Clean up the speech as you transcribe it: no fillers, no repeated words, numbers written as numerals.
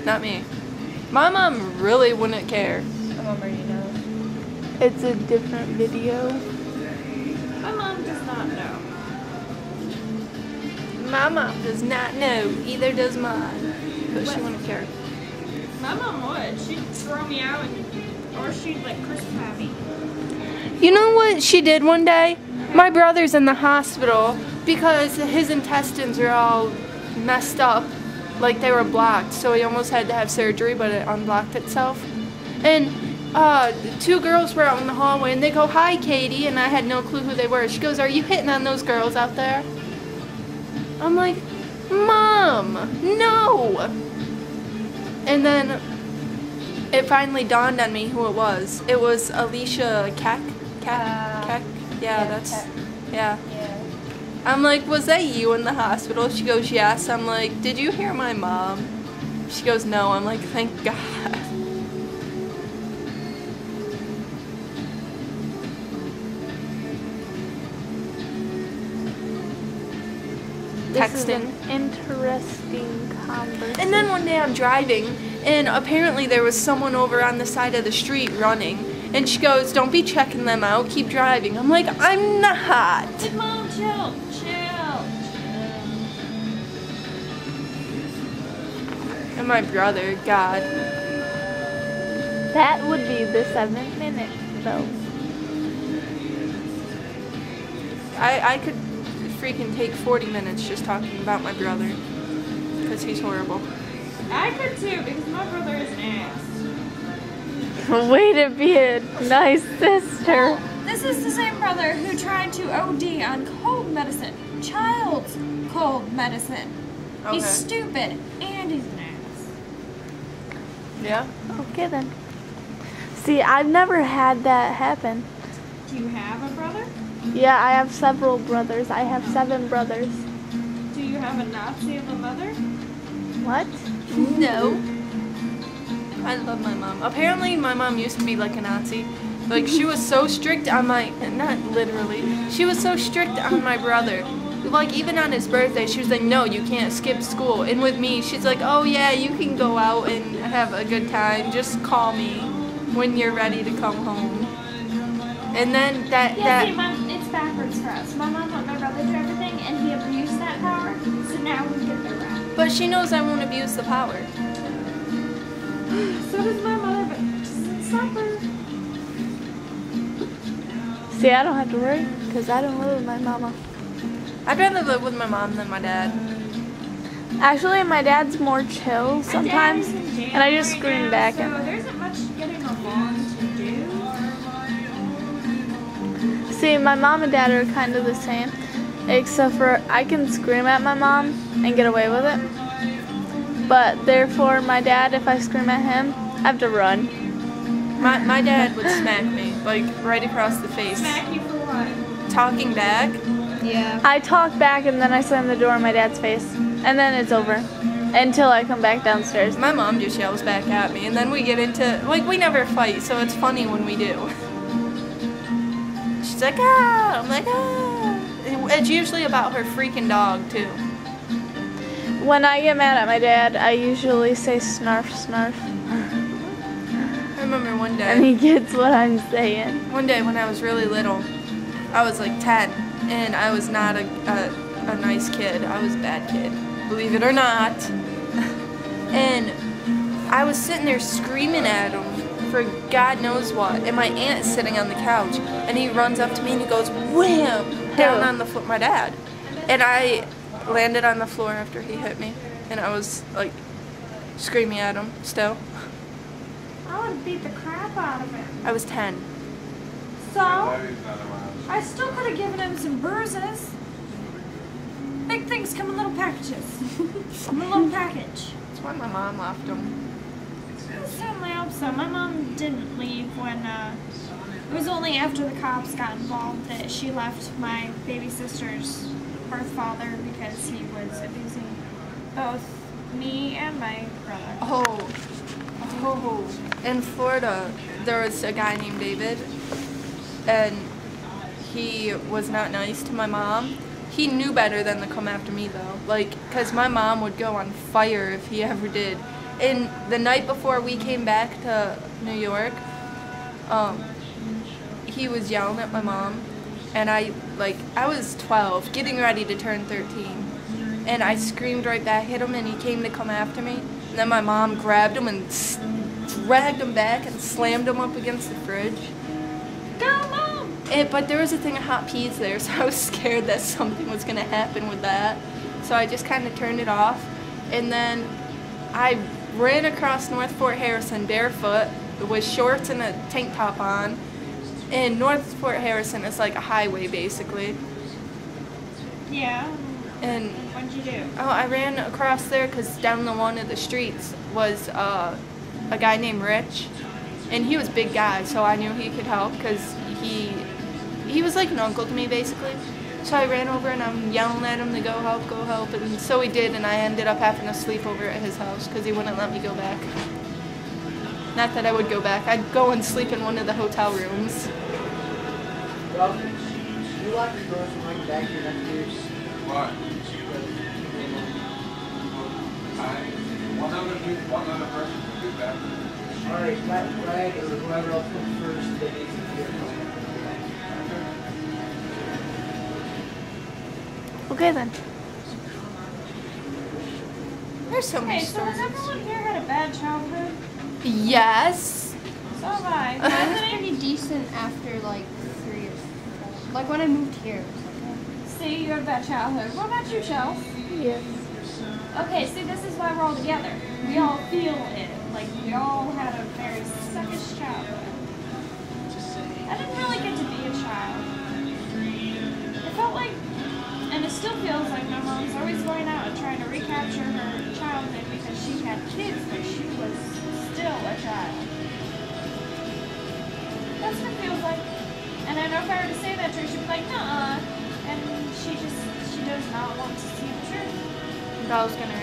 not me. My mom really wouldn't care. My mom already knows. It's a different video. My mom does not know. My mom does not know. Either does mine. But she wouldn't care. My mom would. She'd throw me out or she'd like crucify me. You know what she did one day? My brother's in the hospital because his intestines are all messed up. Like they were blocked. So he almost had to have surgery, but it unblocked itself. And two girls were out in the hallway and they go, "Hi, Katie," and I had no clue who they were. She goes, "Are you hitting on those girls out there?" I'm like, "Mom, no!" And then it finally dawned on me who it was. It was Alicia Keck. Keck? Yeah, that's, Keck. yeah. Yeah. I'm like, "Was that you in the hospital?" She goes, "Yes." I'm like, "Did you hear my mom?" She goes, "No." I'm like, "Thank God." This is Texting. an interesting conversation. And then one day I'm driving, and apparently there was someone over on the side of the street running. And she goes, "Don't be checking them out, keep driving." I'm like, "I'm not." Like, Mom, chill. And my brother, God. That would be the 7 minutes, though. I could freaking take 40 minutes just talking about my brother. Because he's horrible. I could too, because my brother is an ass. Way to be a nice sister. This is the same brother who tried to OD on cold medicine. Child's cold medicine. Okay. He's stupid and he's an ass. Yeah? Okay then. See, I've never had that happen. Do you have a brother? Yeah, I have several brothers. I have 7 brothers. Do you have a Nazi of a mother? What? No. I love my mom. Apparently my mom used to be like a Nazi. Like she was so strict on my, not literally, she was so strict on my brother. Like even on his birthday, she was like, "No, you can't skip school." And with me, she's like, "Oh yeah, you can go out and have a good time. Just call me when you're ready to come home." And then See, Mom, it's backwards for us. My mom let my brother do everything, and he abused that power, so now we get the rap. But she knows I won't abuse the power. So does my mother, but doesn't stop her. See, I don't have to worry because I don't live with my mama. I'd rather live with my mom than my dad. Actually, my dad's more chill sometimes, My dad is in jail and I just right scream now, back so at there isn't much getting along to do. See, my mom and dad are kind of the same, except for I can scream at my mom and get away with it. But therefore, my dad, if I scream at him, I have to run. My dad would smack me, like right across the face. Smack you for what? Talking back. Yeah. I talk back and then I slam the door in my dad's face. And then it's over. Until I come back downstairs. My mom just yells back at me, and then we get into, like, we never fight, so it's funny when we do. She's like, "Ah!" I'm like, "Ah!" It's usually about her freaking dog, too. When I get mad at my dad, I usually say snarf, snarf. I remember one And day, he gets what I'm saying. when I was really little, I was like 10, and I was not a nice kid. I was a bad kid, believe it or not. And I was sitting there screaming at him for God knows what, and my aunt's sitting on the couch, and he runs up to me and he goes, wham, down on the floor, my dad. And I landed on the floor after he hit me, and I was like screaming at him still. I would have beat the crap out of him. I was 10. So, I still could have given him some bruises. Big things come in little packages. I'm a little package. That's why my mom left him. I certainly hope so. My mom didn't leave when, it was only after the cops got involved that she left my baby sister's birth father because he was abusing both me and my brother. Oh, in Florida, there was a guy named David, and he was not nice to my mom. He knew better than to come after me, though. Like, because my mom would go on fire if he ever did. And the night before we came back to New York, he was yelling at my mom, and I was 12, getting ready to turn 13, and I screamed right back at him, and he came to come after me. And then my mom grabbed him and dragged him back and slammed him up against the fridge. Go, Mom! But there was a thing of hot peas there, so I was scared that something was gonna happen with that. So I just kind of turned it off, and then I ran across North Fort Harrison barefoot with shorts and a tank top on. And North Fort Harrison is like a highway, basically. Yeah. And What'd you do? oh, I ran across there because down the one of the streets was a guy named Rich, and he was a big guy, so I knew he could help because he was like an uncle to me, basically. So I ran over and I'm yelling at him to go help, and so he did, and I ended up having to sleep over at his house because he wouldn't let me go back. Not that I would go back. I'd go and sleep in one of the hotel rooms. Well, you lock your doors and bring back your nephews. What? One other person can do that. Alright, let Greg or whoever else comes first, they need to hear Okay then. There's so many Okay, so has stories. everyone here had a bad childhood? Yes. So have I. I was pretty decent after like 3 or 4. Like when I moved here. It was like, See, you had a bad childhood. What about you, Chels? Yes. Okay, see, this is why we're all together. We all feel it. Like, we all had a very suckish childhood. I didn't really get to be a child. It felt like, and it still feels like my mom's always going out and trying to recapture her childhood because she had kids, but she was still a child. That's what it feels like. And I know if I were to say that to her, she'd be like, nuh-uh. And she does not want to see the truth. Bell's gonna